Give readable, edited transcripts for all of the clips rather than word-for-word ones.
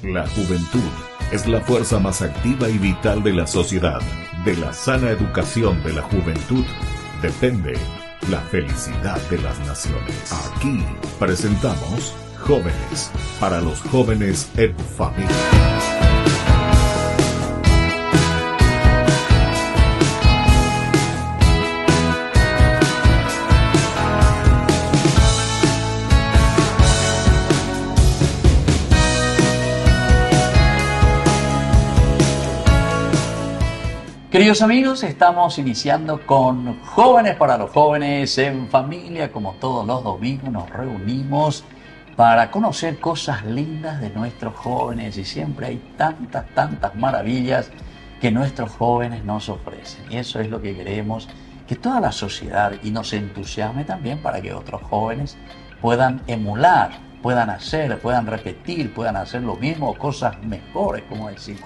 La juventud es la fuerza más activa y vital de la sociedad. De la sana educación de la juventud depende la felicidad de las naciones. Aquí presentamos Jóvenes, para los jóvenes en familia. Queridos amigos, estamos iniciando con Jóvenes para los jóvenes en familia. Como todos los domingos nos reunimos para conocer cosas lindas de nuestros jóvenes y siempre hay tantas maravillas que nuestros jóvenes nos ofrecen. Y eso es lo que queremos, que toda la sociedad y nos entusiasme también para que otros jóvenes puedan emular, puedan hacer, puedan repetir, puedan hacer lo mismo o cosas mejores, como decimos.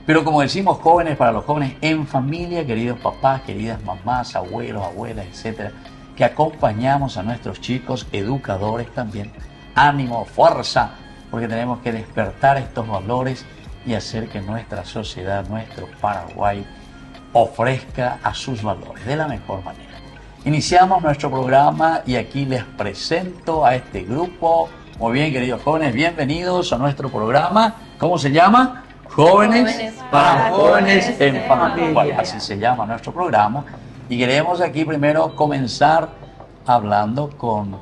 Pero como decimos, jóvenes para los jóvenes en familia, queridos papás, queridas mamás, abuelos, abuelas, etcétera, que acompañamos a nuestros chicos, educadores también. Ánimo, fuerza, porque tenemos que despertar estos valores y hacer que nuestra sociedad, nuestro Paraguay, ofrezca a sus valores de la mejor manera. Iniciamos nuestro programa y aquí les presento a este grupo. Muy bien, queridos jóvenes, bienvenidos a nuestro programa. ¿Cómo se llama? Jóvenes para jóvenes en familia. Bueno, así se llama nuestro programa. Y queremos aquí primero comenzar hablando con,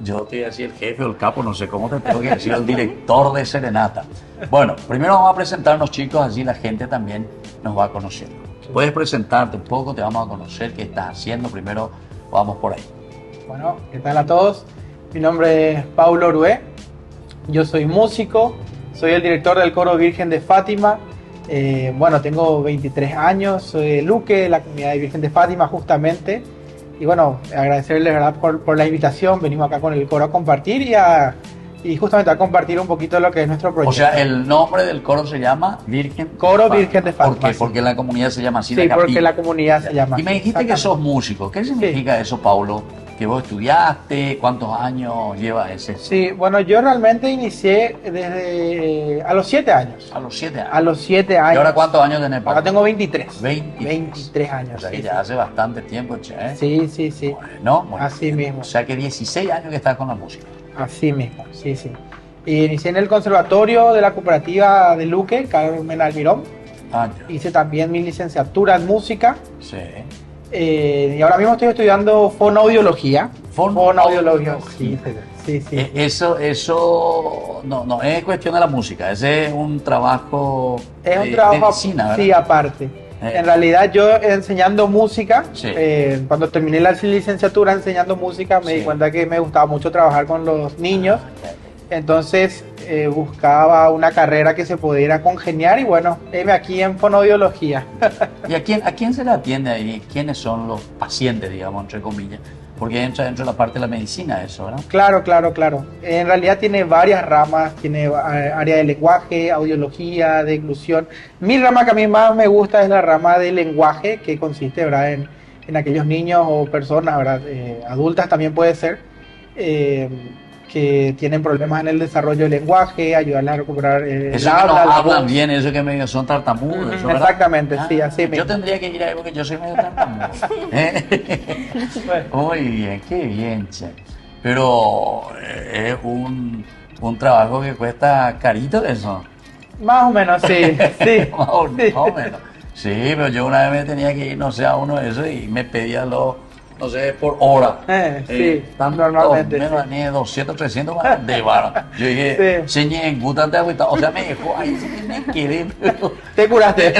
yo te iba a decir el jefe o el capo, no sé cómo te tengo que decir, el director de Serenata. Bueno, primero vamos a presentarnos, chicos, así la gente también nos va conociendo. Puedes presentarte un poco, te vamos a conocer qué estás haciendo. Primero vamos por ahí. Bueno, ¿qué tal a todos? Mi nombre es Paulo Orué, yo soy músico. Soy el director del coro Virgen de Fátima. Bueno, tengo 23 años, soy de Luque, de la comunidad de Virgen de Fátima justamente. Y bueno, agradecerles, ¿verdad?, por la invitación. Venimos acá con el coro a compartir y justamente a compartir un poquito de lo que es nuestro proyecto. O sea, el nombre del coro se llama Virgen Coro Virgen de Fátima. ¿Por qué? Sí. Porque la comunidad se llama así. Sí, porque la comunidad se llama así. Y me dijiste que sos músico. ¿Qué significa eso, Paulo? ¿Que vos estudiaste? ¿Cuántos años lleva ese? Sí, bueno, yo realmente inicié desde a los 7 años. A los 7 años. A los 7 años. ¿Y ahora cuántos años tenés, Paulo? Ahora tengo 23. 23 años. O sea, que sí, ya sí. hace bastante tiempo, che, ¿eh? Sí. Bueno, Así mismo. O sea que 16 años que estás con la música. Así mismo, sí. Y inicié en el conservatorio de la cooperativa de Luque, Carmen Almirón. Ah, ya. Hice también mi licenciatura en música. Sí. Y ahora mismo estoy estudiando fonoaudiología. Fonoaudiología. Sí. Eso no es cuestión de la música, ese es un trabajo Es un trabajo, de medicina, ¿verdad? sí, aparte. En realidad yo enseñando música, Sí. Cuando terminé la licenciatura enseñando música, me di cuenta que me gustaba mucho trabajar con los niños. Entonces buscaba una carrera que se pudiera congeniar y bueno, heme aquí en fonoaudiología. ¿Y a quién se le atiende ahí? ¿Quiénes son los pacientes, digamos, entre comillas? Porque entra dentro de la parte de la medicina eso, ¿verdad? Claro. En realidad tiene varias ramas, tiene área de lenguaje, audiología, de inclusión. Mi rama que a mí más me gusta es la rama de lenguaje, que consiste, ¿verdad?, en aquellos niños o personas, ¿verdad?, adultas también puede ser, que tienen problemas en el desarrollo del lenguaje, ayudarles a recuperar eso el que no habla, la hablan voz. bien, eso que medio son tartamudos, eso, ¿verdad? Exactamente, sí, así mismo. Yo tendría que ir ahí porque yo soy medio tartamudo. Muy bien, qué bien, che. Pero es un trabajo que cuesta carito eso. Más o menos, sí. Más o menos. Sí, pero yo una vez me tenía que ir, no sé, a uno de esos y me pedía no sé, por hora. Sí, tanto, normalmente. Me gané 200, 300 más de vara. Yo dije, señor, gústate agüita. O sea, me dejó ahí, me quedé. Te curaste.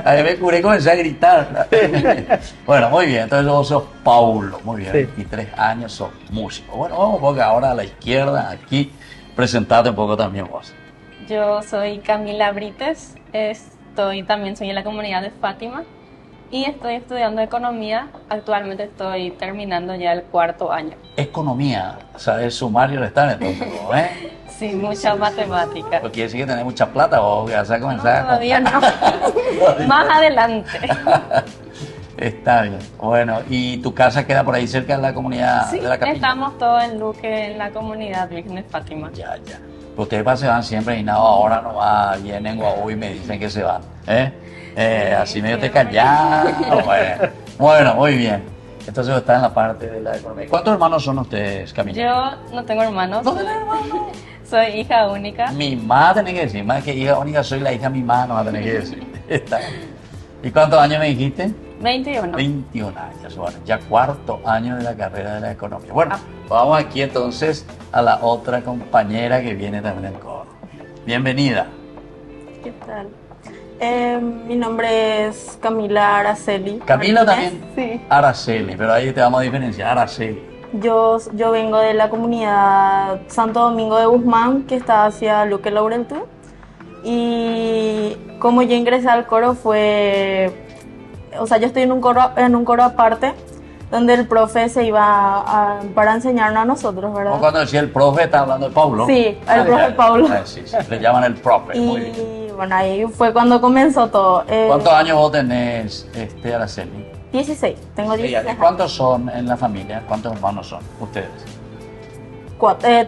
Ahí me curé y comencé a gritar. Bueno, muy bien, entonces vos sos Paulo, muy bien, 23 años, sos músico. Bueno, vamos porque ahora a la izquierda, aquí, presentate un poco también vos. Yo soy Camila Brites, también soy en la comunidad de Fátima y estoy estudiando economía. Actualmente estoy terminando ya el 4º año. Economía, ¿sabes sumar y restar entonces, ¿eh? Sí, mucha matemática. Porque quiere decir que tenés mucha plata o que vas a comenzar. No, todavía no. Más adelante. Está bien. Bueno, ¿y tu casa queda por ahí cerca de la comunidad Sí, de la capilla? estamos todos en Luque, en la comunidad Virgen de Fátima. Ya. Ustedes se van siempre y nada, ahora no va, vienen Guau y me dicen que se van. Así medio te callado. Bueno, muy bien. Entonces está en la parte de la economía. ¿Cuántos hermanos son ustedes, Camila? Yo no tengo hermanos. ¿No tenés hermanos? Soy hija única. Mimá tenés que decir, más que hija única, soy la hija mimá, no va a tener que decir. Está. ¿Y cuántos años me dijiste? 21. 21 años, bueno, ya cuarto año de la carrera de la economía. Bueno, vamos aquí entonces a la otra compañera que viene también del coro. Bienvenida. ¿Qué tal? Mi nombre es Camila Araceli. Camila Martínez. también. Sí. Araceli, pero ahí te vamos a diferenciar, Araceli. Yo vengo de la comunidad Santo Domingo de Guzmán, que está hacia Luque Laurel Tour. Y como yo ingresé al coro fue... O sea, yo estoy en un coro aparte, donde el profe se iba para enseñarnos a nosotros, ¿verdad? O cuando decía el profe, está hablando de Pablo. Sí, el profe Pablo. Sí, le llaman el profe, muy bien. Y bueno, ahí fue cuando comenzó todo. ¿Cuántos años vos tenés, Araceli? 16, tengo 16 ¿Y años. cuántos son en la familia? ¿Cuántos hermanos son ustedes?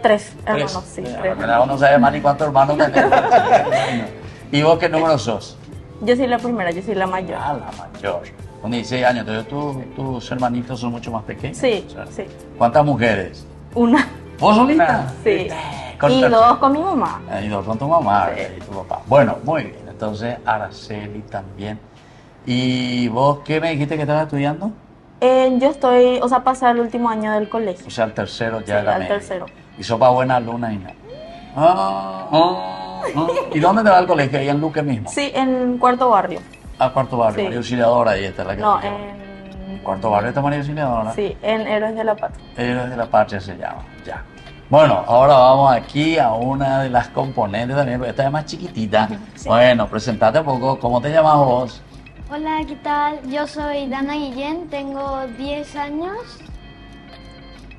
3 hermanos, sí. Tres. Vos no sabes más ni cuántos hermanos tenés. ¿Y vos qué número sos? Yo soy la primera, yo soy la mayor. Ah, la mayor. Con 16 años, entonces tus hermanitos son mucho más pequeños. Sí, O sea, sí. ¿Cuántas mujeres? Una, ¿Vos solita? sí. Con Y tres. 2 con mi mamá. Y 2 con tu mamá Sí. y tu papá. Bueno, muy bien. Entonces, Araceli también. ¿Y vos qué me dijiste que estabas estudiando? Yo estoy, o sea, pasé al último año del colegio. O sea, al tercero ya Sí, de la al media. tercero. Y sopa buena alumna y nada. ¿Y dónde te va el colegio? ¿Ahí en Luque mismo? Sí, en Cuarto Barrio. Ah, Cuarto Barrio, Sí. María Auxiliadora, ahí está la que No, te lleva. en... Cuarto Barrio está María Auxiliadora. Sí, en Héroes de la Patria. Héroes de la Patria se llama, ya. Bueno, ahora vamos aquí a una de las componentes también, porque esta es más chiquitita. Bueno, presentate un poco, ¿cómo te llamas vos? Hola, ¿qué tal? Yo soy Dana Guillén, tengo 10 años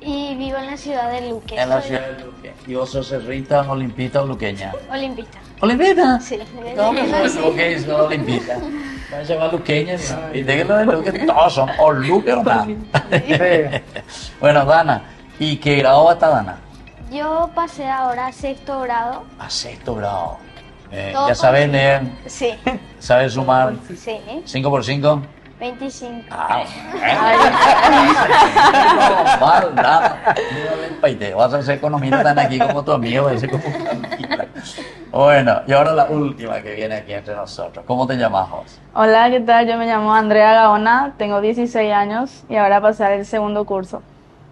y vivo en la ciudad de Luque. En la Soy ciudad de Luque. ¿Y vos sos cerrita, olimpita o luqueña? olimpista. ¿Olimpita? Sí. ¿Cómo que sos Luque y sos olimpita? Me han llamado luqueña, ¿no? Y de que lo de Luque todos son o Luque o nada. Bueno, Dana, ¿y qué grado está Dana? Yo pasé ahora a sexto grado. A sexto grado. Todo ¿Ya sabes con- leer? Sí, ¿Sabes sumar sí. 5 por 5? 25. Ah, no, mal, nada. Paite, vas a hacer economista tan aquí como tu amigo, vas a ser como economista. Bueno, y ahora la última que viene aquí entre nosotros. ¿Cómo te llamas vos? Hola, ¿qué tal? Yo me llamo Andrea Gaona, tengo 16 años y ahora pasar el segundo curso.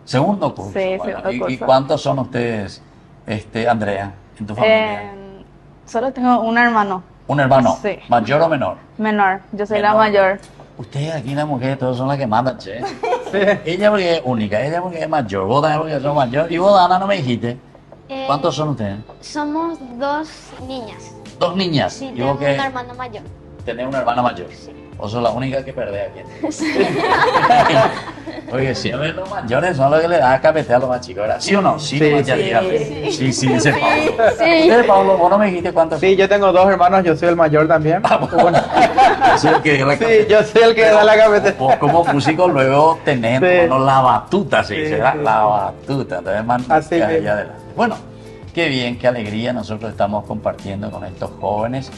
Segundo curso. Sí, Bueno, segundo ¿y curso. cuántos son ustedes, Andrea, en tu familia? Solo tengo un hermano ¿Un hermano? sí. ¿Mayor o menor? menor, yo soy la Menor. mayor. Ustedes aquí las mujeres todas son las que mandan, che. Ella porque es única, ella porque es mayor, vos también porque sos mayor. Y vos, Dana, no me dijiste. ¿Cuántos son ustedes? Somos 2 niñas. 2 niñas. Sí, ¿Y tengo vos un que hermano mayor. tenés una hermana mayor? Vos sos la única que perdés aquí. Oye, sí, a ver, los mayores son los que le dan a capetear a los más chicos, ¿verdad? ¿Sí o no? Sí, Sí, nomás ya sí. dígame. Sí, dice Pablo. Sí. Dice Pablo, vos no me dijiste cuántos. Sí, yo tengo 2 hermanos, yo soy el mayor también. Bueno, soy el que dio la Sí, cafetera. yo soy el que da la cafetera. Vos como músico luego tenés Sí. bueno, la batuta, se dice, Sí, ¿verdad? sí, La sí. batuta, entonces man, Así que mismo. allá adelante. Bueno, qué bien, qué alegría nosotros estamos compartiendo con estos jóvenes.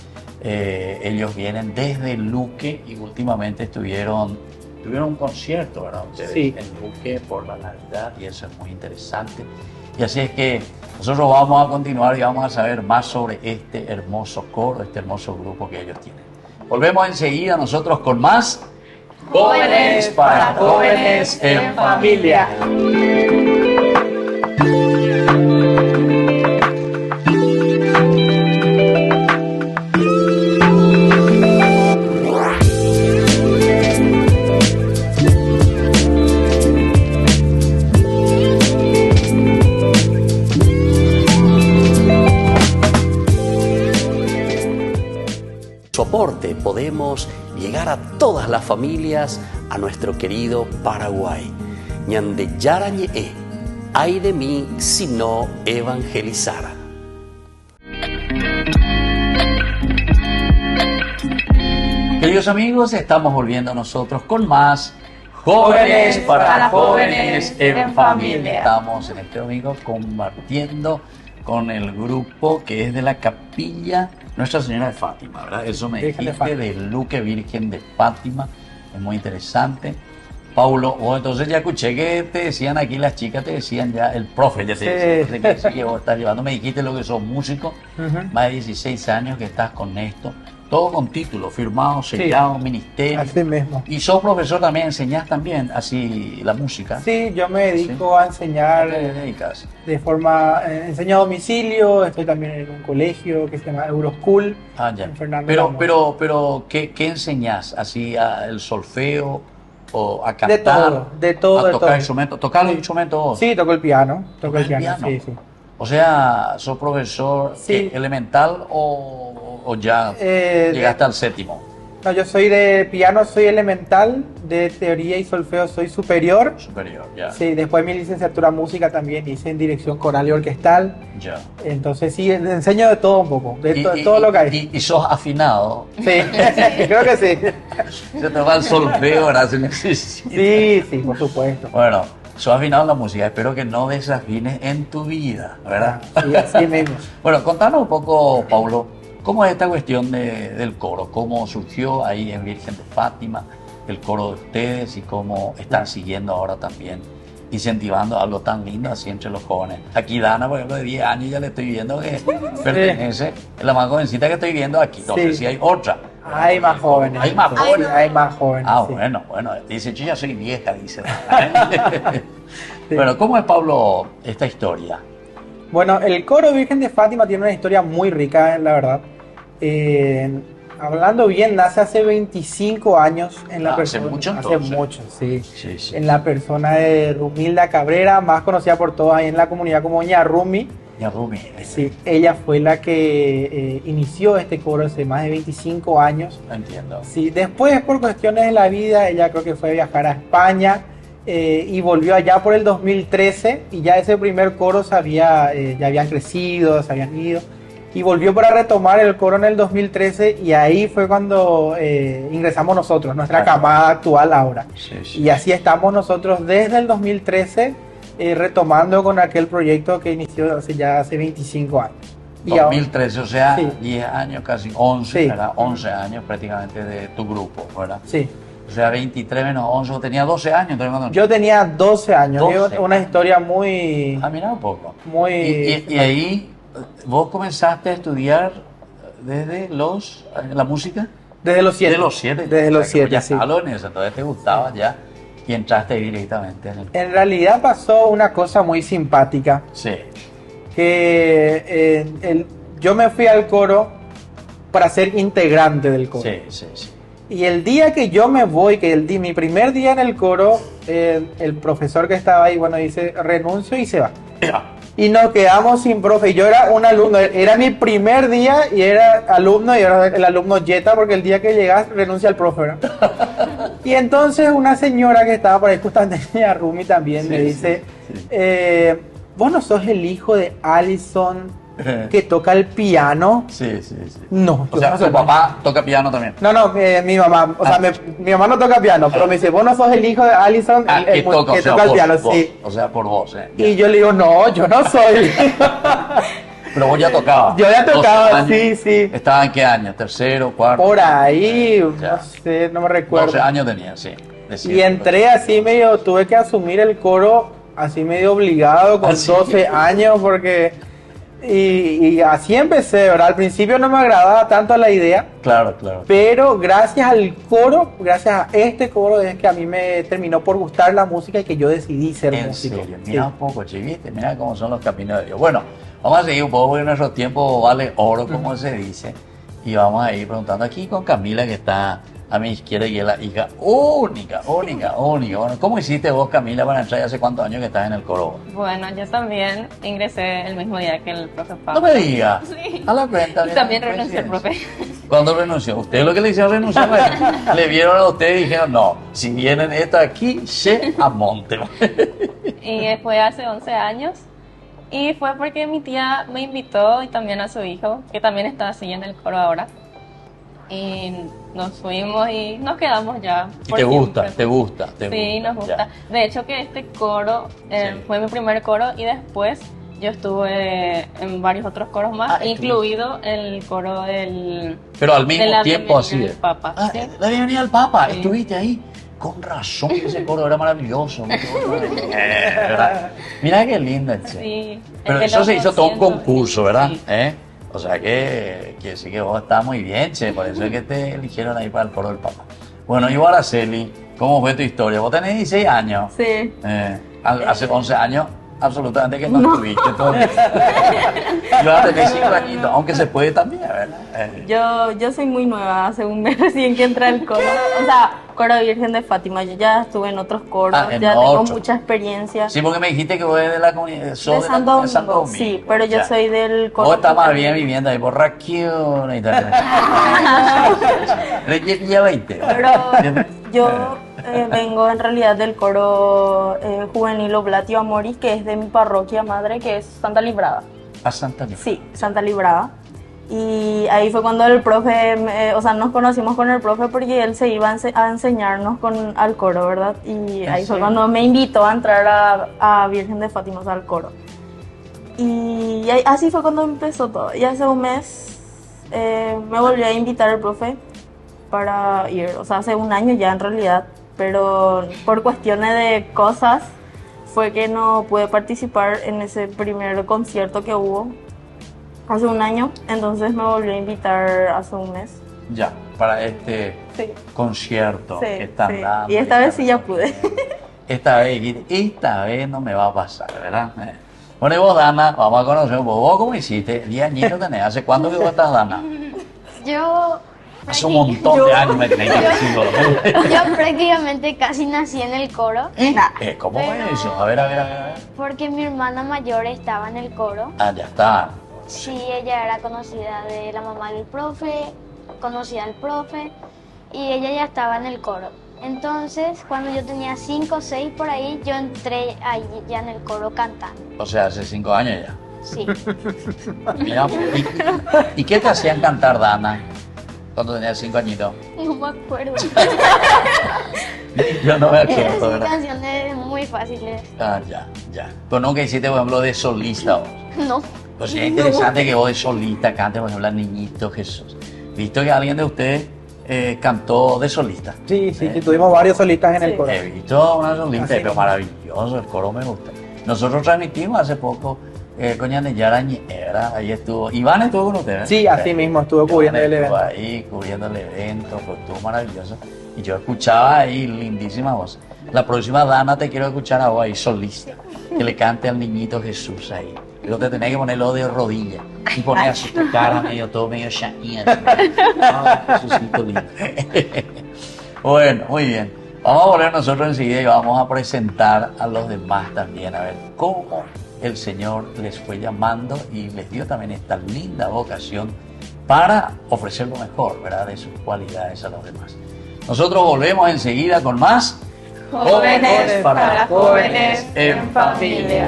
Ellos vienen desde Luque y últimamente tuvieron un concierto, ¿verdad? Ustedes Sí. en Luque por la Navidad y eso es muy interesante. Y así es que nosotros vamos a continuar y vamos a saber más sobre este hermoso coro, este hermoso grupo que ellos tienen. Volvemos enseguida nosotros con más Jóvenes para Jóvenes en Familia. Soporte podemos llegar a todas las familias a nuestro querido Paraguay. Ñande yarañe, ay de mí si no evangelizara. Queridos amigos, estamos volviendo nosotros con más Jóvenes para Jóvenes en Familia. Estamos en este domingo compartiendo con el grupo que es de la capilla Nuestra Señora de Fátima, ¿verdad? Eso me Virgen de dijiste, Fátima. de Luque Virgen de Fátima, es muy interesante. Paulo, entonces ya escuché que te decían aquí las chicas, te decían ya, el profe ya te Sí. decía, que vos estás llevando, me dijiste lo que sos músico, Ujú. más de 16 años que estás con esto, todo con título, firmado, sellado, ministerio. Así mismo. Y sos profesor también, enseñás también así la música. Sí, yo me dedico a ¿A enseñar qué te dedicas? de forma, enseño a domicilio, estoy también en un colegio que se llama Euroschool. Ah, ya. En Fernando Pero, Ramos. pero, ¿qué enseñás? ¿Así el solfeo o a De cantar? todo, de todo, ¿A de tocar todo. instrumentos? ¿Tocar los Sí. instrumentos vos? Sí, toco el piano, toco el ¿Tocas piano, sí, sí. O sea, ¿sos profesor Sí. elemental o ya llegaste al séptimo? No, yo soy de piano, soy elemental, de teoría y solfeo soy superior. Superior, ya. Sí, después mi licenciatura en música también hice en dirección coral y orquestal. Ya. Entonces sí, enseño de todo un poco, de todo lo que hay. Y sos afinado. Sí, creo que sí. Se te va el solfeo, ahora se necesita. Sí, sí, por supuesto. Bueno, sos afinado en la música. Espero que no desafines en tu vida, ¿verdad? Sí, así mismo. Bueno, contanos un poco, Paulo, ¿cómo es esta cuestión del coro? ¿Cómo surgió ahí en Virgen de Fátima el coro de ustedes y cómo están siguiendo ahora también, incentivando algo tan lindo así entre los jóvenes? Aquí Dana, por ejemplo, de 10 años ya le estoy viendo que pertenece, es la más jovencita que estoy viendo aquí. No sé Sí. si hay otra. Hay más jóvenes. Hay más Sí, jóvenes. hay más jóvenes. Ah, sí. bueno, dice, yo ya soy vieja, dice. Bueno, ¿cómo es, Pablo, esta historia? Bueno, el coro Virgen de Fátima tiene una historia muy rica, la verdad. Hablando bien, nace hace 25 años en la Hace persona. mucho, Hace entonces. mucho, sí. Sí, sí. En la persona de Rumilda Cabrera, más conocida por todos ahí en la comunidad como Ña Rumi. Ya, Rumi. Sí, ella fue la que inició este coro hace más de 25 años. Entiendo. Sí, después por cuestiones de la vida, ella creo que fue a viajar a España y volvió allá por el 2013 y ya ese primer coro ya habían crecido, se habían ido y volvió para retomar el coro en el 2013 y ahí fue cuando ingresamos nosotros, nuestra Claro. camada actual ahora. Sí, sí. Y así estamos nosotros desde el 2013 retomando con aquel proyecto que inició hace 25 años. Y ahora- 2013, o sea, Sí. 10 años, casi 11, Sí. ¿verdad? 11 años prácticamente de tu grupo, ¿verdad? sí. O sea, 23 menos 11, tenía 12 años. Entonces, cuando... Yo tenía 12 años, 12. una historia muy... Ah, mira un poco. muy Y ahí, ¿vos comenzaste a estudiar desde la música? desde los 7. De los 7. Desde los 7, Ya sí. estabas en eso, entonces te gustaba ya y entraste directamente en el... En realidad pasó una cosa muy simpática, Sí, que yo me fui al coro para ser integrante del coro. sí, sí, sí. Y el día que yo me voy, mi primer día en el coro, el profesor que estaba ahí, bueno, dice, renuncio y se va. Y nos quedamos sin profe. Y yo era un alumno, era mi primer día y era alumno y era el alumno Jetta porque el día que llegas renuncia el profe, ¿verdad? Y entonces una señora que estaba por ahí, justamente a Rumi también, me dice, ¿vos no sos el hijo de Allison que toca el piano? Sí, sí, sí. No, O yo sea, no tu soy. papá toca piano también. No, mi mamá, o sea, mi mamá no toca piano, pero me dice, vos no sos el hijo de Allison Que toca, que o sea, toca el vos, piano, vos. sí. O sea, por vos, Y yo le digo, no, yo no soy. Pero vos ya tocabas. Yo ya 12 tocaba, años. sí, sí. ¿Estaba en qué año? ¿Tercero, cuarto? Por ahí, Ya. no sé, no me recuerdo. 12 años tenía, sí. Y entré así medio, tuve que asumir el coro así medio obligado con ¿Ah, sí? 12 años porque... Y así empecé, ¿verdad? Al principio no me agradaba tanto la idea, Claro, claro. pero gracias al coro, gracias a este coro es que a mí me terminó por gustar la música y que yo decidí ser En músico. serio, Sí. mira un poco, chiviste, mira cómo son los caminos de Dios. Bueno, vamos a seguir un poco porque nuestro tiempo vale oro, como se dice. Y vamos a ir preguntando aquí con Camila, que está a mi izquierda y es la hija única. Bueno, ¿cómo hiciste vos, Camila, para entrar? ¿Y hace cuántos años que estás en el coro? Bueno, yo también ingresé el mismo día que el profe No Pablo. me digas. Sí. A la cuenta. Y mira, también qué renuncié el coincidencia. profe. ¿Cuándo renunció? Ustedes lo que le hicieron renunciar, le vieron a ustedes y dijeron, no, si vienen esto aquí, se amonte. Y fue hace 11 años. Y fue porque mi tía me invitó y también a su hijo, que también está así en el coro ahora. Y nos fuimos y nos quedamos ya. ¿Y por te siempre. gusta? ¿Te gusta? Sí, nos gusta. Ya. De hecho que este coro Sí. fue mi primer coro y después yo estuve en varios otros coros más, incluido el coro del... Pero al de mismo la tiempo así Bienvenida de... del Papa. Ah, ¿sí? la bienvenida al Papa, Sí. estuviste ahí. Con razón, ese coro era maravilloso. ¿Verdad? Mira qué lindo, che. Sí, Pero el de eso los se hizo todo un 200, concurso, ¿verdad? sí. O sea que sí que vos estás muy bien, che. Por eso es que te eligieron ahí para el coro del Papa. Bueno, y ahora, Araceli, ¿cómo fue tu historia? Vos tenés 16 años. Sí. Hace 11 años, absolutamente que no estuviste todo bien. Y vas a tener 5 añitos, aunque se puede también, ¿verdad? Yo soy muy nueva, hace un mes recién que entré al coro. O sea, coro Virgen de Fátima. Yo ya estuve en otros coros, Ah, en ya tengo otros. mucha experiencia. Sí, porque me dijiste que vos eres de la comunidad, sos De Santo Domingo, Santo Domingo. sí, pero yo Ya. soy del coro. Vos estás más bien viviendo ahí por Raquión y tal. Ya 20. Pero yo vengo en realidad del coro juvenil Oblatio Amoris, que es de mi parroquia madre, que es Santa Librada. A Santa Librada. Sí, Santa Librada. Y ahí fue cuando el profe, o sea, nos conocimos con el profe porque él se iba a enseñarnos al coro, ¿verdad? Y ahí fue cuando me invitó a entrar a Virgen de Fátima, o sea, al coro. Y así fue cuando empezó todo. Y hace un mes me volvió a invitar el profe para ir, o sea, hace un año ya en realidad, pero por cuestiones de cosas fue que no pude participar en ese primer concierto que hubo hace un año, entonces me volvió a invitar hace un mes. Ya, para este Sí. concierto Sí, que están sí. dando. Y esta vez sí ya pude. Esta vez no me va a pasar, ¿verdad? Bueno, y vos, Dana, vamos a conocer un poco. ¿Vos cómo hiciste? 10 añitos tenés. ¿Hace cuánto que vos estás, Dana? Yo, Hace un montón de años me tenés que decir. yo prácticamente casi nací en el coro ¿Cómo fue Pero- eso? A ver. porque mi hermana mayor estaba en el coro. Ah, ya está. Sí, ella era conocida de la mamá del profe, conocía al profe y ella ya estaba en el coro. Entonces, cuando yo tenía 5 o 6 por ahí, yo entré ahí ya en el coro cantando. O sea, hace 5 años ya. Sí. Mira, ¿y qué te hacían cantar, Dana, cuando tenías 5 añitos? No me acuerdo. Yo no me acuerdo, Son ¿verdad? canciones muy fáciles. Ah, ya. Pero nunca hiciste, por ejemplo, de solista vos. No. Pues es interesante que vos de solista cantes, por ejemplo, al Niñito Jesús. Visto que alguien de ustedes cantó de solista. Sí, tuvimos varios solistas en el coro. He visto una solista, Así pero es. maravilloso, el coro me gusta. Nosotros transmitimos hace poco con Yara Ñera, ahí estuvo. Iván estuvo con ustedes. Sí, así mismo, estuvo cubriendo el Estuvo evento. ahí cubriendo el evento, pues estuvo maravilloso. Y yo escuchaba ahí, lindísima voz. La próxima, Dana, te quiero escuchar a vos ahí, solista, que le cante al Niñito Jesús ahí. Pero te tenés que ponerlo de rodillas y poner así tu cara todo medio Shania. Jesucito lindo. Bueno, muy bien. Vamos a volver nosotros enseguida y vamos a presentar a los demás también, a ver cómo el Señor les fue llamando y les dio también esta linda vocación para ofrecer lo mejor, ¿verdad?, de sus cualidades a los demás. Nosotros volvemos enseguida con más Jóvenes para jóvenes en familia.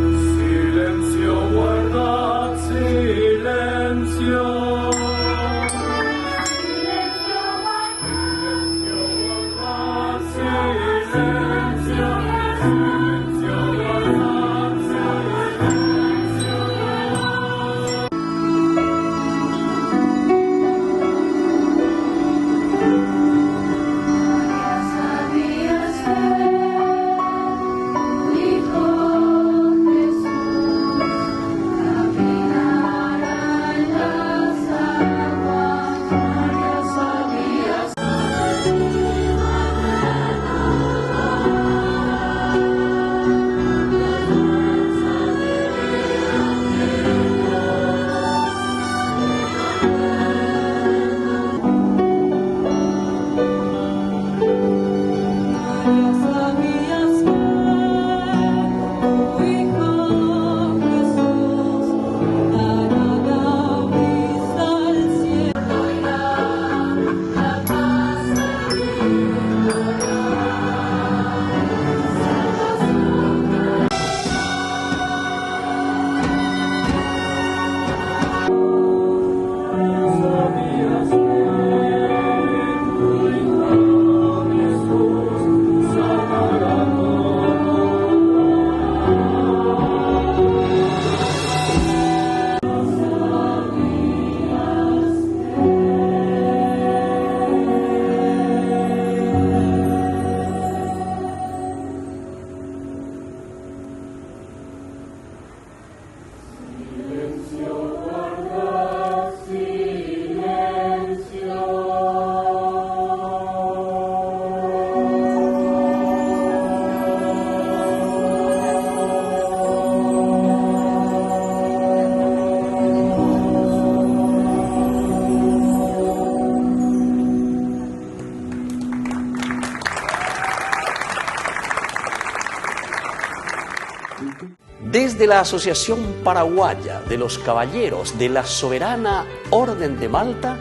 Silencio, guardad silencio. Silencio, guardad silencio. Silencio, guardad silencio. Desde la Asociación Paraguaya de los Caballeros de la Soberana Orden de Malta,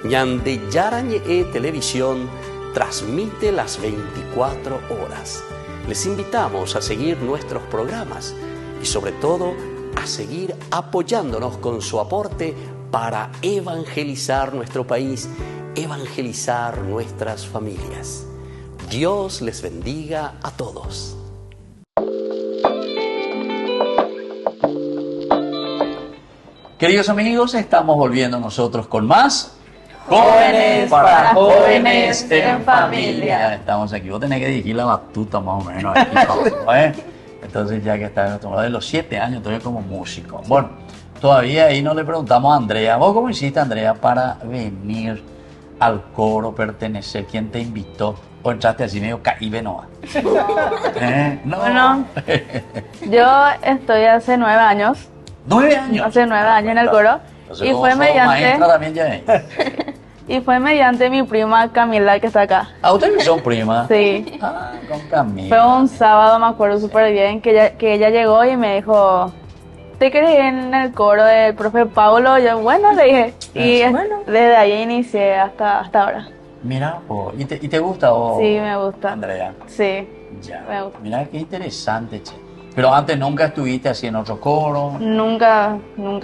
Ñande Yarañe Televisión transmite las 24 horas. Les invitamos a seguir nuestros programas y sobre todo a seguir apoyándonos con su aporte para evangelizar nuestro país, evangelizar nuestras familias. Dios les bendiga a todos. Queridos amigos, estamos volviendo nosotros con más Jóvenes para Jóvenes en Familia. Estamos aquí, vos tenés que dirigir la batuta más o menos aquí, Pablo, ¿eh? Entonces ya que estás acostumbrado de los 7 años, todavía como músico. Bueno, todavía ahí no le preguntamos a Andrea, ¿vos cómo hiciste, Andrea, para venir al coro, pertenecer? ¿Quién te invitó? ¿O entraste así medio caíbe Noa? No. Bueno, yo estoy hace 9 años. 9 años. Hace 9 años en el coro. Entonces, Y fue maestra también ya ves. y fue mediante mi prima Camila que está acá. ¿A ustedes son primas? Sí. Ah, con Camila. Fue un sábado, me acuerdo súper bien, que ella llegó y me dijo, ¿te querés ir en el coro del profe Paulo? Yo, bueno, le dije. Y desde ahí inicié hasta ahora. Mira, ¿y te gusta o Sí, me gusta. Andrea? Sí. Ya. Me gusta. Mira qué interesante, che. Pero antes nunca estuviste así en otro coro. Nunca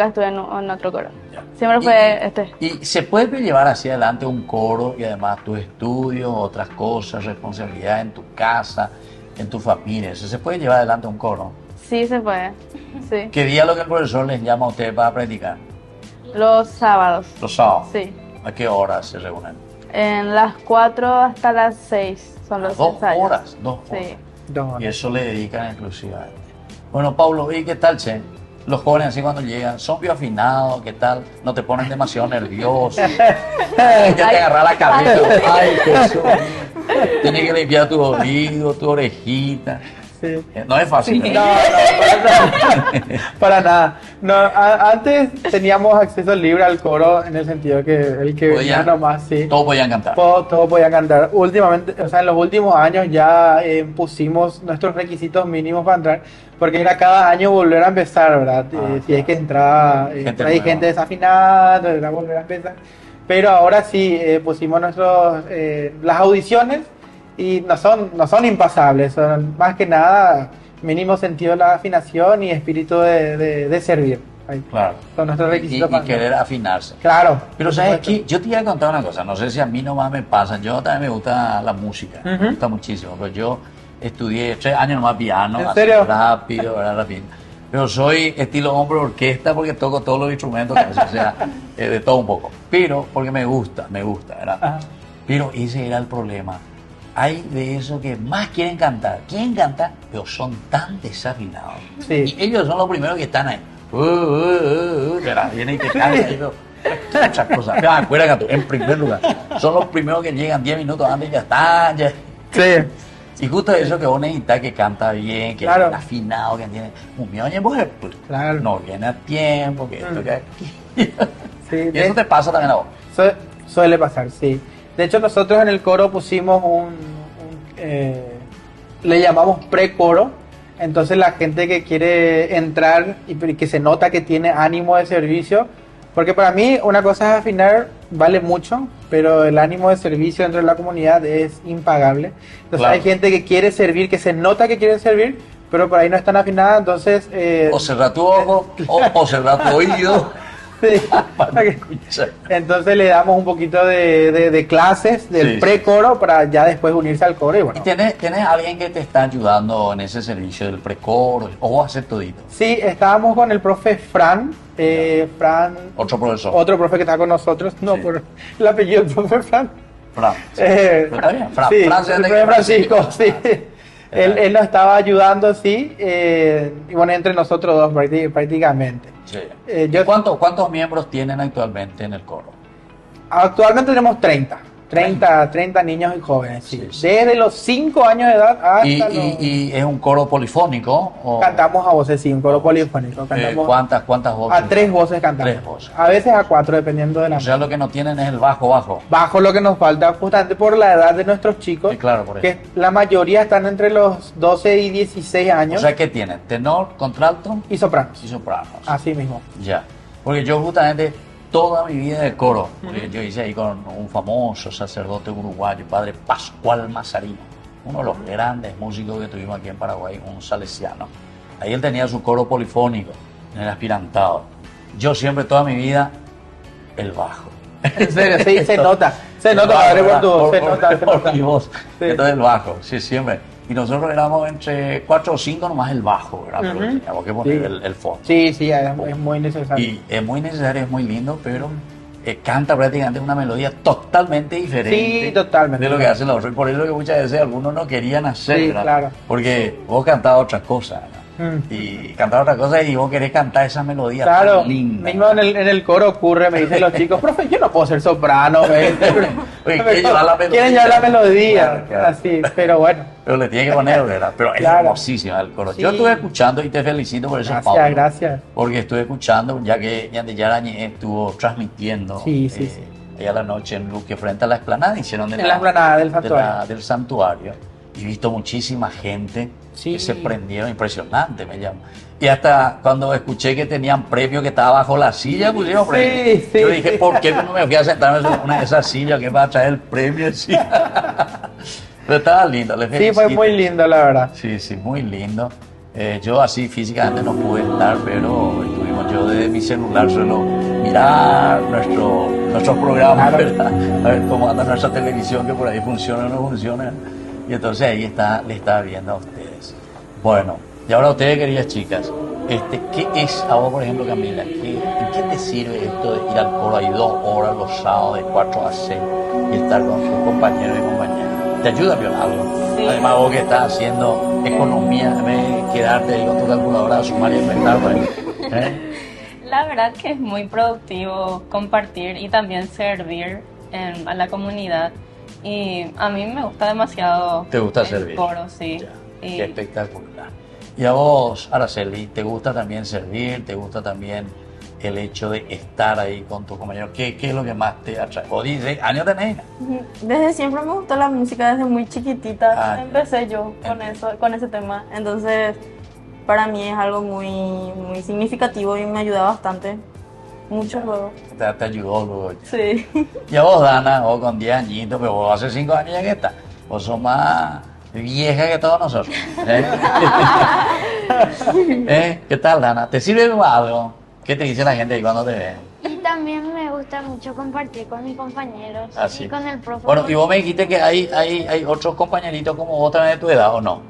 estuve en otro coro. Ya. Siempre fue este. ¿Y se puede llevar hacia adelante un coro y además tus estudios, otras cosas, responsabilidad en tu casa, en tu familia? ¿Eso se puede llevar adelante un coro? Sí, se puede. Sí. ¿Qué día lo que el profesor les llama a ustedes para practicar? Los sábados. Los sábados. Sí. ¿A qué horas se reúnen? En las 4 hasta las 6 son los 2 ensayos. horas. 2 horas. Sí. Y eso le dedican exclusivamente. Bueno, Pablo, ¿y qué tal, che? Los jóvenes así cuando llegan, ¿son bioafinados? ¿Qué tal? ¿No te ponen demasiado nervioso? Ya te agarra la cabeza. Ay, Jesús. Tienes que limpiar tu oído, tu orejita. Sí. No es fácil. ¿no? No, para nada. No, antes teníamos acceso libre al coro en el sentido que el que venía nomás, sí. Todos podían cantar. Todos podían cantar. Últimamente, o sea, en los últimos años ya pusimos nuestros requisitos mínimos para entrar, porque era cada año volver a empezar, ¿verdad? Si es que entraba, hay gente desafinada, era volver a empezar. Pero ahora sí pusimos las audiciones. Y no son impasables, son más que nada mínimo sentido de la afinación y espíritu de servir. Ahí. Claro. Son nuestros requisitos. Y querer afinarse. Claro. Pero sabes que yo te iba a contar una cosa, no sé si a mí nomás me pasa, yo también me gusta la música, me gusta muchísimo, pero yo estudié 3 años nomás piano, ¿En así serio? rápido, pero soy estilo hombre orquesta porque toco todos los instrumentos, o sea, de todo un poco, pero porque me gusta, ¿verdad? Ajá. Pero ese era el problema. Hay de esos que más quieren cantar, pero son tan desafinados. Sí. Y ellos son los primeros que están ahí. ¿Verdad? Vienen y te cantan. Muchas cosas. Pero acuérdate, en primer lugar, son los primeros que llegan 10 minutos antes y ya están. Sí. Y justo eso que vos necesitas, que canta bien, que Claro. es afinado, que tiene un millón de Claro. no viene a tiempo, que esto, que aquello. Sí, Y eso te pasa también a vos. Suele pasar, sí. De hecho, nosotros en el coro pusimos le llamamos pre-coro. Entonces la gente que quiere entrar y que se nota que tiene ánimo de servicio, porque para mí una cosa es afinar, vale mucho, pero el ánimo de servicio dentro de la comunidad es impagable. Entonces Claro. hay gente que quiere servir, que se nota que quiere servir, pero por ahí no están afinadas, entonces... O cerrar tu ojo, o cerrar tu oído. sí. para escuchar. Entonces le damos un poquito de clases del Sí, pre-coro para ya después unirse al coro y bueno. ¿Y tenés alguien que te está ayudando en ese servicio del precoro? ¿O vos haces todito? Sí, estábamos con el profe Fran. Fran, Otro profesor. otro profe que está con nosotros, no Sí. por el apellido del profe Fran. Fran. Sí. Pero está bien. Fran, sí, Fran se el entiende profe que Francisco, sí. Él nos estaba ayudando, sí, y bueno, entre nosotros dos prácticamente. Sí. Yo- ¿Y cuántos miembros tienen actualmente en el coro? Actualmente tenemos 30 30 niños y jóvenes, sí. Sí, sí. Desde los 5 años de edad hasta ¿Y, los... y es un coro polifónico? O, Cantamos a voces, sí, un coro polifónico. Cantamos ¿Cuántas voces? a 3 voces cantamos. 3 voces. A veces a 4, dependiendo de la... O sea, lo que no tienen es el bajo. Bajo lo que nos falta, justamente por la edad de nuestros chicos, Sí, claro, por eso. que la mayoría están entre los 12 y 16 O años, sea, ¿qué tienen? Tenor, contralto y sopranos. y sopranos. Así mismo. Ya. Porque yo justamente toda mi vida de coro, porque yo hice ahí con un famoso sacerdote uruguayo, padre Pascual Mazarino, uno de los grandes músicos que tuvimos aquí en Paraguay, un salesiano. Ahí él tenía su coro polifónico en el aspirantado. Yo siempre, toda mi vida, el bajo. En serio, sí, se nota. Se El nota, bajo, padre, por ¿verdad? tu voz. Se Por- nota, se por nota. mi voz. Sí. Entonces el bajo, sí, siempre. Y nosotros éramos entre 4 o 5 nomás el bajo, ¿verdad? Pero Ujú. teníamos que poner Sí. el fondo. Sí, sí, es muy necesario. Y es muy necesario, es muy lindo, pero canta prácticamente una melodía totalmente diferente Sí, totalmente. de lo que hacen los otros. Y por eso que muchas veces algunos no querían hacer, Sí, ¿verdad? claro. Porque vos cantabas otra cosa, ¿verdad? Y cantabas otra cosa y vos querés cantar esa melodía Claro, tan linda. mismo en el coro ocurre, me dicen los chicos, profe, yo no puedo ser soprano. Oye, quieren llevar la melodía. Quieren llevar la melodía, Claro, claro. así, pero bueno. Pero le tiene que poner, ¿verdad? Pero es Claro. hermosísima el coro. Sí. Yo estuve escuchando y te felicito por eso, Gracias, Pablo. gracias. Porque estuve escuchando, ya que Yandel Yarañez estuvo transmitiendo Sí, sí, sí. allá la noche en Luque frente a la explanada, hicieron de En la explanada del de santuario. del santuario. Y he visto muchísima gente Sí. que se prendieron, impresionante me llama. Y hasta cuando escuché que tenían premio que estaba bajo la silla, pusieron premio. sí, Yo dije, ¿por qué no me fui a sentarme en una de esas sillas que va a traer el premio? Sí. Pero estaba lindo, le Sí, fue felicito. muy lindo, la verdad. Sí, sí, muy lindo. Yo así físicamente no pude estar, pero estuvimos yo desde mi celular suelo mirar nuestros programas, Claro. ¿verdad? A ver cómo anda nuestra televisión, que por ahí funciona o no funciona. Y entonces ahí le estaba viendo a ustedes. Bueno, y ahora ustedes, queridas chicas, ¿qué es a vos, por ejemplo, Camila? ¿En qué te sirve esto de ir al coro ahí 2 horas los sábados de 4 a 6 y estar con tus compañeros y compañeras? ¿Te ayuda a algo? Sí. Además, vos que estás haciendo economía, en vez de quedarte ahí con tu calculadora a sumar y inventar, pues, La verdad que es muy productivo compartir y también servir a la comunidad. Y a mí me gusta demasiado ¿Te gusta el servir? coro, sí. Ya, Y qué espectacular. Y a vos, Araceli, ¿te gusta también servir? ¿Te gusta también el hecho de estar ahí con tus compañeros? ¿Qué es lo que más te atrae? ¿O dices, años tenés? Desde siempre me gustó la música, desde muy chiquitita. Ah, Empecé yo con ese tema. Entonces, para mí es algo muy, muy significativo y me ayuda bastante. Mucho luego. Te ayudó luego. Sí. Y a vos, Dana, vos con 10 añitos, pero vos hace 5 años ya que estás. Vos sos más vieja que todos nosotros. ¿Qué tal, Dana? ¿Te sirve algo? ¿Qué te dice la gente ahí cuando te ve? Y también me gusta mucho compartir con mis compañeros Así. y con el profe. Bueno, y vos me dijiste que hay otros compañeritos como vos también de tu edad, ¿o no?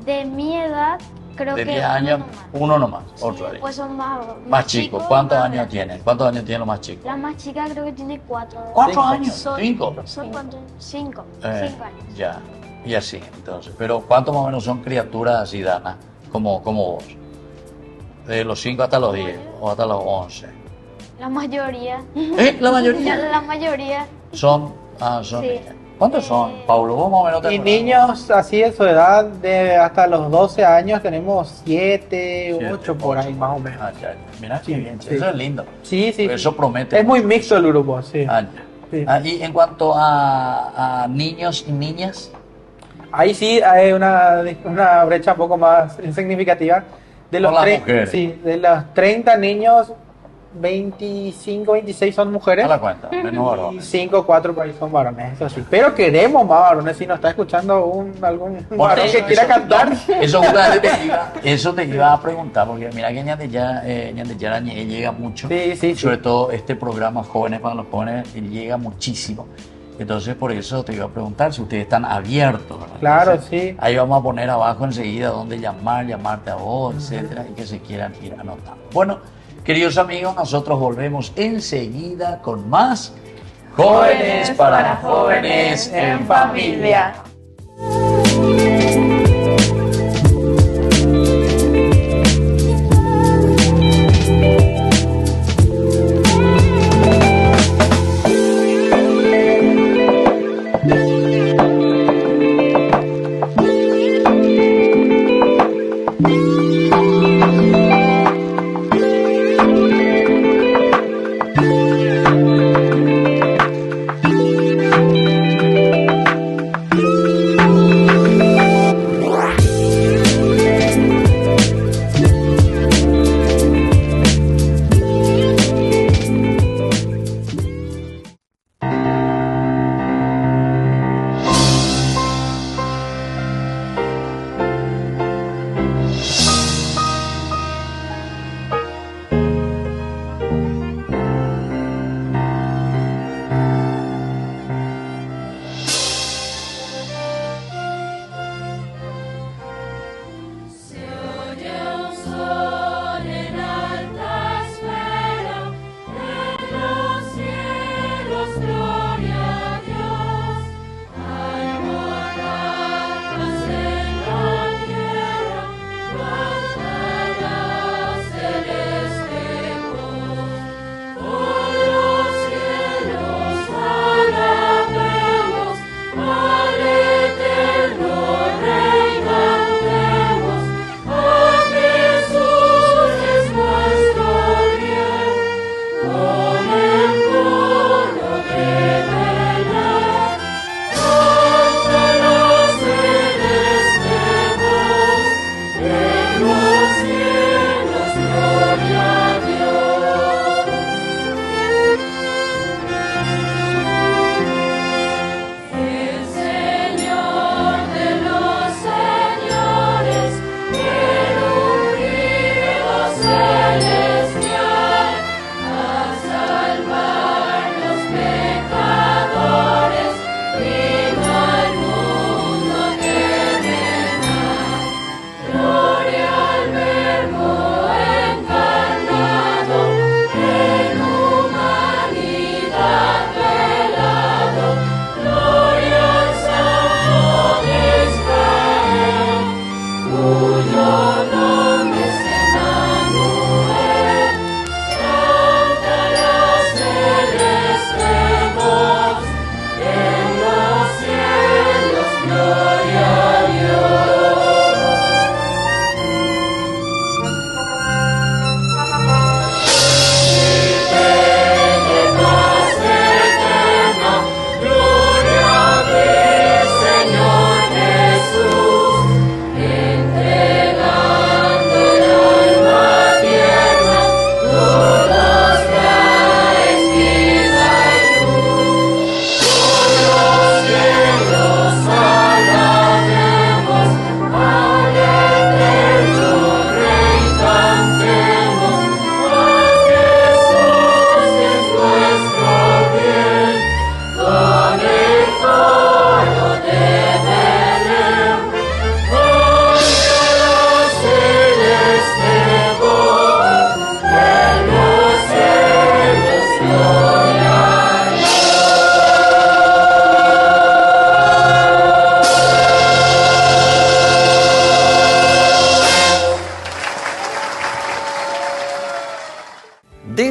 De mi edad, creo De que 10 años, uno nomás, Sí, otro ahí. pues son más, Más chicos, ¿cuántos más años grandes. tienen? ¿Cuántos años tienen los más chicos? La más chica creo que tiene 4. 4 años, Son- 5. ¿Son cuántos? 5. 5 años. Ya, y así, entonces. Pero ¿cuántos más o menos son criaturas así, Dana, como vos? De los 5 hasta los 10 o hasta los 11. La mayoría. La mayoría La mayoría. son, Sí. niñas. ¿Cuántos son, Pablo? Vos más o menos te Y acordás. niños así de su edad, de hasta los 12 años, tenemos 7, 8 por ahí más o menos. Ah, ya, ya. Mira qué Sí, bien, sí. eso es lindo. Sí, sí. Eso promete. Es muy mixto el grupo, sí. Ah, ya. Sí. Y en cuanto a niños y niñas, Ahí sí hay una brecha un poco más significativa. De los, Con las tre- mujeres. sí, de los 30 niños, 25, 26 son mujeres. a la cuenta, menos Y varones. 5, 4 por ahí son varones, eso sí. Pero queremos más varones. Si nos está escuchando algún Bueno, varón que quiera cantar. Eso justamente eso te iba a preguntar, porque mira que Ñandel Yarañez llega mucho. Sí, sí, sí. Sobre todo este programa Jóvenes para los Jóvenes llega muchísimo. Entonces por eso te iba a preguntar si ustedes están abiertos, ¿verdad? Claro, Entonces, sí. Ahí vamos a poner abajo enseguida dónde llamarte a vos, etcétera, y que se quieran ir anotando. Bueno, queridos amigos, nosotros volvemos enseguida con más Jóvenes para Jóvenes en Familia.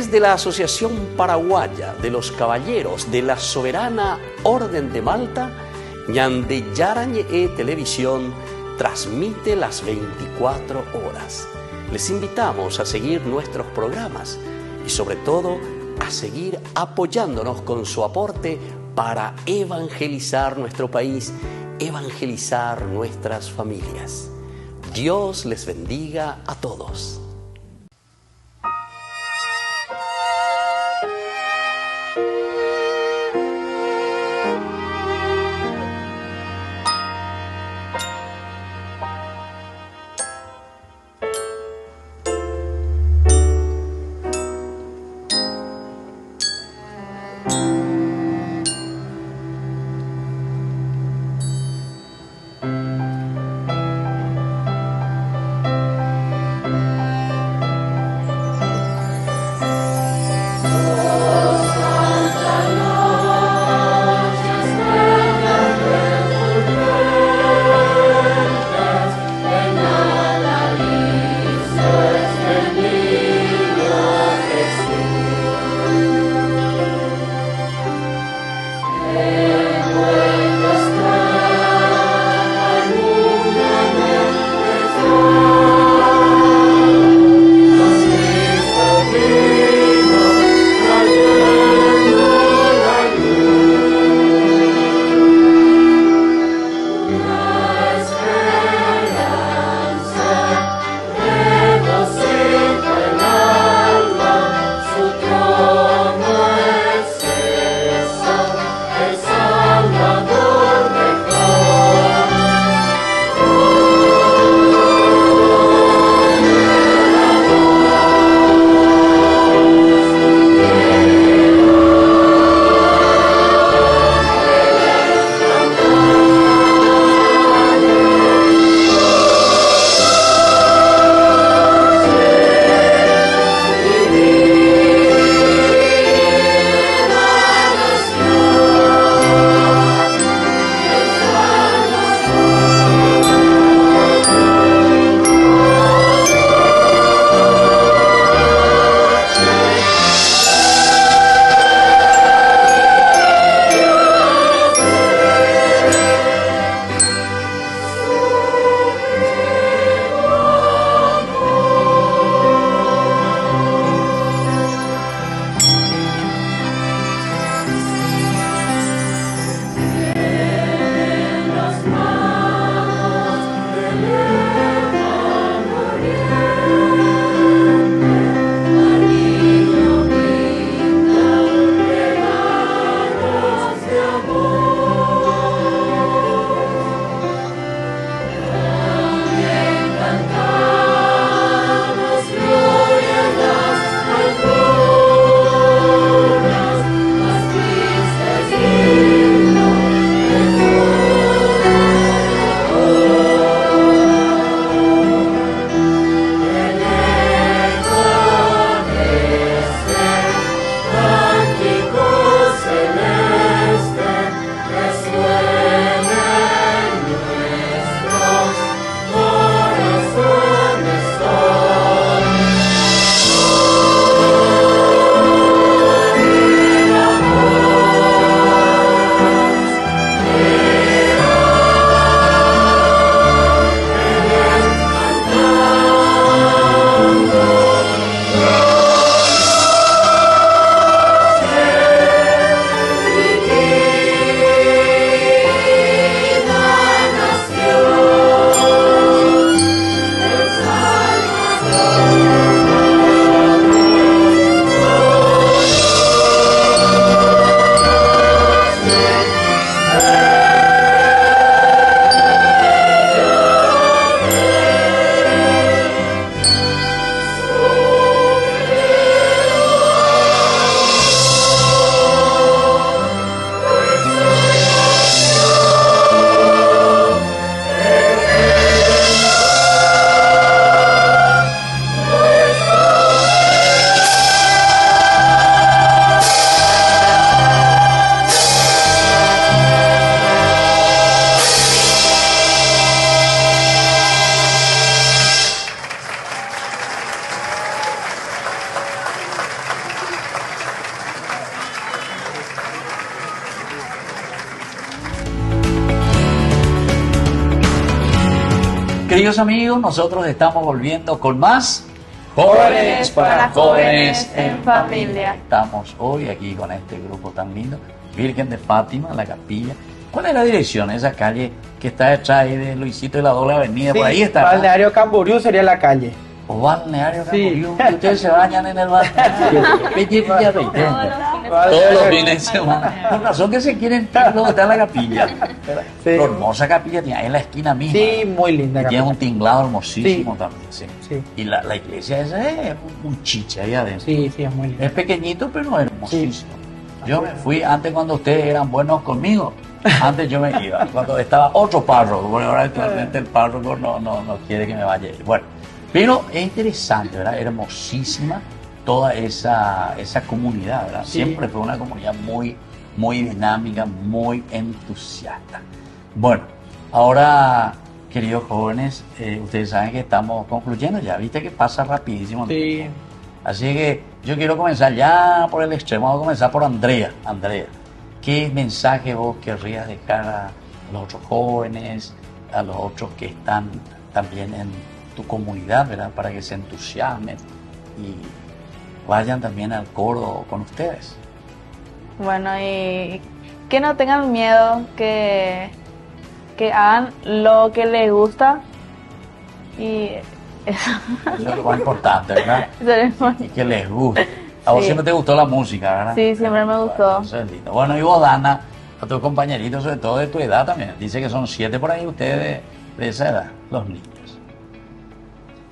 Desde la Asociación Paraguaya de los Caballeros de la Soberana Orden de Malta, Ñande Yarañe Televisión transmite las 24 horas. Les invitamos a seguir nuestros programas y sobre todo a seguir apoyándonos con su aporte para evangelizar nuestro país, evangelizar nuestras familias. Dios les bendiga a todos. Queridos amigos, nosotros estamos volviendo con más Jóvenes para Jóvenes en Familia. Estamos hoy aquí con este grupo tan lindo, Virgen de Fátima, la capilla. ¿Cuál es la dirección? Esa calle que está detrás ahí de Luisito y la doble avenida, Sí, por ahí está. Balneario Camboriú sería la calle. O Balneario Sí. Camboriú, que ustedes se bañan en el balneario. Pilla 20. Todos los fines de semana. Con razón que se quieren estar donde está la capilla. Sí. Lo hermosa capilla tiene ahí en la esquina misma. Sí, muy linda Y tiene capilla. un tinglado hermosísimo Sí. también. Sí. Sí. Y la iglesia esa es un chiche ahí adentro. Sí, sí, es muy linda. Es pequeñito, pero hermosísimo. Yo me fui antes cuando ustedes eran buenos conmigo. Antes yo me iba, cuando estaba otro párroco, porque ahora actualmente el párroco no quiere que me vaya. Bueno, pero es interesante, ¿verdad? Hermosísima toda esa comunidad, ¿verdad? Sí. Siempre fue una comunidad muy dinámica, muy entusiasta. Bueno, ahora, queridos jóvenes, ustedes saben que estamos concluyendo ya, viste que pasa rapidísimo. Sí. Así que yo quiero comenzar ya por el extremo, vamos a comenzar por Andrea. Andrea, ¿qué mensaje vos querrías dejar a los otros jóvenes, a los otros que están también en tu comunidad, ¿verdad? Para que se entusiasmen y vayan también al coro con ustedes. Bueno, y que no tengan miedo, que hagan lo que les gusta y eso. Eso es lo más importante, ¿verdad? Eso es muy- Y que les guste. A vos Sí. siempre te gustó la música, ¿verdad? Sí, siempre me gustó. Bueno, eso es lindo. Bueno, y vos, Dana, a tus compañeritos, sobre todo de tu edad también. Dice que son 7 por ahí ustedes de esa edad, los niños.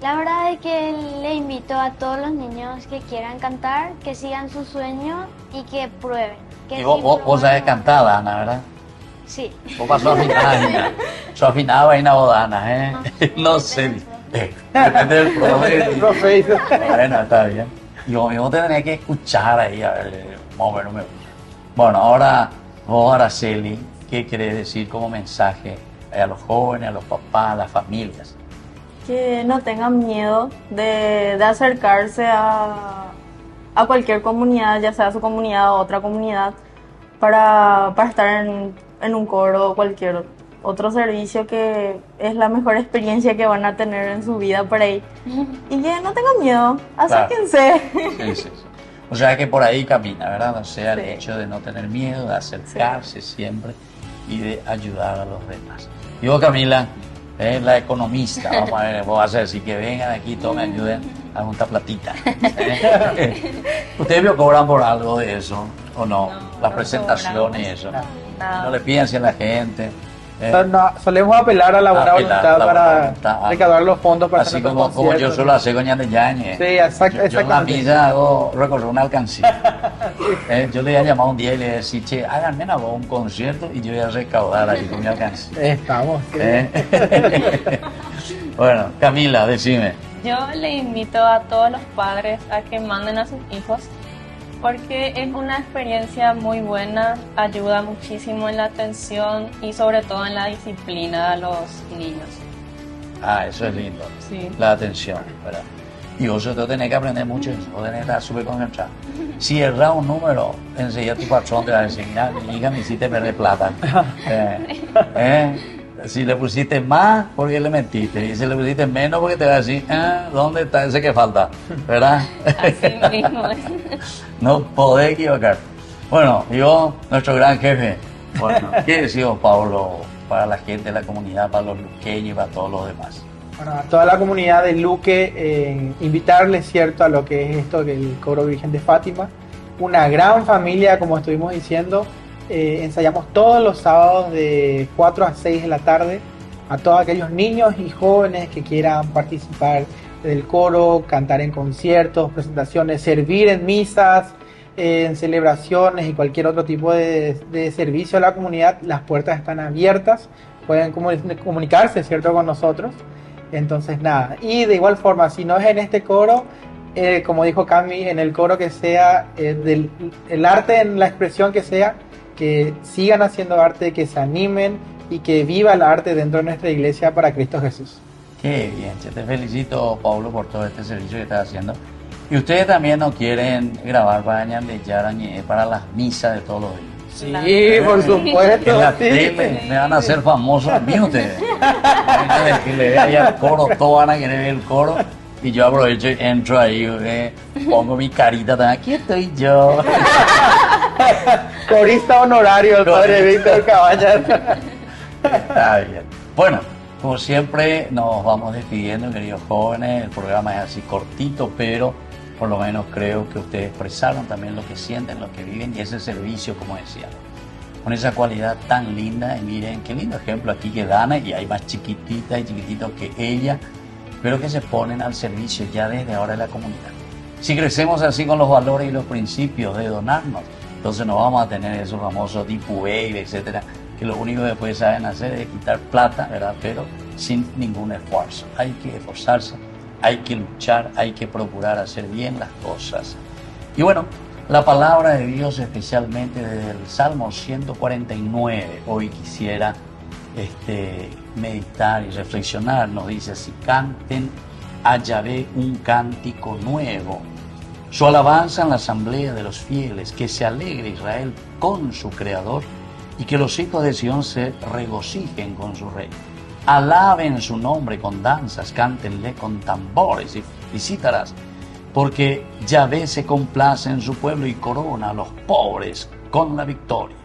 La verdad es que le invito a todos los niños que quieran cantar, que sigan su sueño y que prueben. Que Y vos si sabés prueban- cantar, Dana, ¿verdad? Sí. Vos pasó afinada, su afinada vaina bodana, ¿eh? No sé. Depende del profe. Profe, Bueno, está bien. Y vos tenés que escuchar ahí, a ver, más o menos me gusta. Bueno, ahora vos, Araceli, ¿qué querés decir como mensaje a los jóvenes, a los papás, a las familias? Que no tengan miedo de acercarse a cualquier comunidad, ya sea su comunidad o otra comunidad, para estar en un coro o cualquier otro servicio, que es la mejor experiencia que van a tener en su vida por ahí. Y que no tengan miedo, acérquense. Sí, sí. O sea que por ahí camina, ¿verdad? O sea, el Sí. hecho de no tener miedo, de acercarse siempre y de ayudar a los demás. Y vos, Camila, la economista, vamos a ver, vos vas a decir que vengan aquí, todos me ayuden a juntar platita. ¿Ustedes me cobran por algo de eso o no? Las presentaciones y eso. No le piensen a la gente. solemos apelar a la buena Apelar voluntad a la buena para voluntad. recaudar los fondos para Así hacer como nuestros yo conciertos. suelo hacer con Ñande Yañez. Sí, exacto, Yo en la exactamente. misa hago recorrer una alcancía. Yo le iba a llamar un día y le decía, che, háganme a vos un concierto y yo voy a recaudar ahí con mi alcancía. Estamos. Sí. Bueno, Camila, decime. Yo le invito a todos los padres a que manden a sus hijos, porque es una experiencia muy buena, ayuda muchísimo en la atención y sobre todo en la disciplina a los niños. Ah, eso es lindo. Sí. La atención, ¿verdad? Y vos tenés que aprender mucho eso, vos tenés que estar súper concentrado. Si erras un número, enseguida tu patrón te va a decir, mira, mi hija me hiciste perder plata. Si le pusiste más, porque le mentiste. Y si le pusiste menos, porque te va a decir, ¿dónde está ese que falta? ¿Verdad? Así mismo es. No podés equivocar. Bueno, y vos, nuestro gran jefe, bueno, ¿qué decís vos, Pablo, para la gente de la comunidad, para los luqueños y para todos los demás? Bueno, a toda la comunidad de Luque, invitarles, ¿cierto?, a lo que es esto, que el Coro Virgen de Fátima. Una gran familia, como estuvimos diciendo. Ensayamos todos los sábados de 4 a 6 de la tarde. A todos aquellos niños y jóvenes que quieran participar del coro, cantar en conciertos, presentaciones, servir en misas, en celebraciones y cualquier otro tipo de servicio a la comunidad, las puertas están abiertas. Pueden comunicarse, ¿cierto?, con nosotros. Entonces, nada. Y de igual forma, si no es en este coro, como dijo Cami, en el coro que sea, el arte en la expresión que sea, que sigan haciendo arte, que se animen y que viva el arte dentro de nuestra iglesia para Cristo Jesús. Qué bien, te felicito, Pablo, por todo este servicio que estás haciendo. Y ustedes también no quieren grabar para las misas de todos los días. Sí, por supuesto. En la sí. tele me van a hacer famosos a mí ustedes. Que le dé ahí al coro, todos van a querer ver el coro. Y yo aprovecho y entro ahí, pongo mi carita, también, aquí estoy yo. Corista honorario, el padre Víctor Cabañas. Está bien. Bueno, como siempre, nos vamos despidiendo, queridos jóvenes. El programa es así cortito, pero por lo menos creo que ustedes expresaron también lo que sienten, lo que viven y ese servicio, como decía, con esa cualidad tan linda. Y miren, qué lindo ejemplo aquí que Dana, y hay más chiquititas y chiquititos que ella, pero que se ponen al servicio ya desde ahora de la comunidad. Si crecemos así con los valores y los principios de donarnos, entonces no vamos a tener esos famosos deep wave, etcétera, que lo único que después saben hacer es quitar plata, ¿verdad? Pero sin ningún esfuerzo. Hay que esforzarse, hay que luchar, hay que procurar hacer bien las cosas. Y bueno, la palabra de Dios, especialmente desde el Salmo 149, hoy quisiera meditar y reflexionar. Nos dice así: canten a Yahvé un cántico nuevo, su alabanza en la asamblea de los fieles, que se alegre Israel con su Creador y que los hijos de Sión se regocijen con su Rey. Alaben su nombre con danzas, cántenle con tambores y cítaras, porque Yahvé se complace en su pueblo y corona a los pobres con la victoria.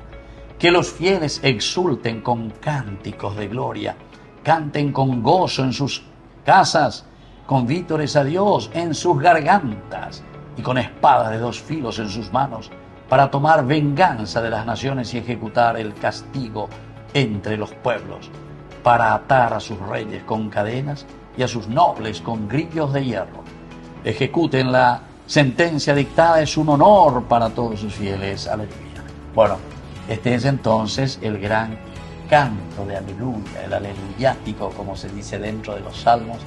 Que los fieles exulten con cánticos de gloria, canten con gozo en sus casas, con vítores a Dios en sus gargantas y con espadas de dos filos en sus manos, para tomar venganza de las naciones y ejecutar el castigo entre los pueblos, para atar a sus reyes con cadenas y a sus nobles con grillos de hierro. Ejecuten la sentencia dictada, es un honor para todos sus fieles. Aleluya. Bueno, este es entonces el gran canto de aleluya, el aleluyático, como se dice dentro de los salmos,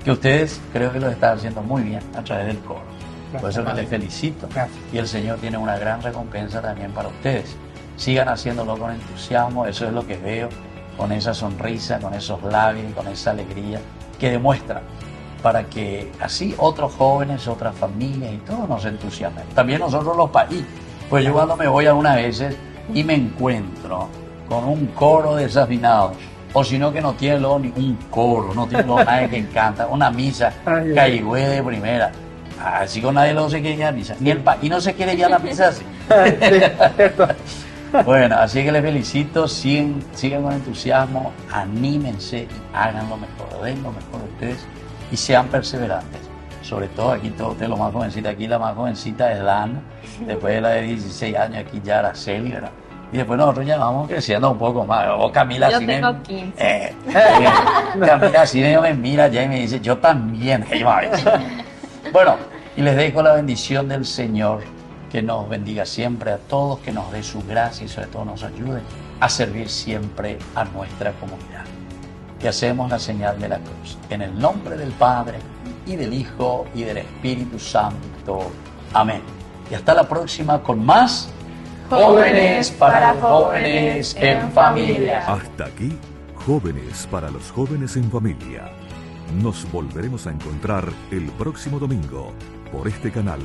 que ustedes creo que lo están haciendo muy bien a través del coro. Por eso que les felicito. Gracias. Y el Señor tiene una gran recompensa también para ustedes. Sigan haciéndolo con entusiasmo, eso es lo que veo, con esa sonrisa, con esos labios, con esa alegría que demuestran, para que así otros jóvenes, otras familias y todos nos entusiasmen. También nosotros los país. Pues yo cuando me voy algunas veces y me encuentro con un coro desafinado, o si no que no tiene luego ni un coro, no tiene luego nadie que encanta, una misa caigüe de primera. Así con nadie luego se quiere ir a misa, ni el país no se quiere ir a la misa así. Bueno, así que les felicito, sigan con entusiasmo, anímense y hagan lo mejor, den lo mejor de ustedes y sean perseverantes. Sobre todo aquí todos ustedes los más jovencitos, aquí la más jovencita es Dana, después de la de 16 años aquí ya Araceli, ¿verdad? Y después nosotros ya vamos creciendo un poco más. O Camila Yo sí tengo 15. Camila sí me mira ya y me dice, yo también. Bueno, y les dejo la bendición del Señor, que nos bendiga siempre a todos, que nos dé su gracia y sobre todo nos ayude a servir siempre a nuestra comunidad. Que hacemos la señal de la cruz. En el nombre del Padre, y del Hijo, y del Espíritu Santo. Amén. Y hasta la próxima con más Jóvenes para los Jóvenes en Familia. Hasta aquí, Jóvenes para los Jóvenes en Familia. Nos volveremos a encontrar el próximo domingo por este canal.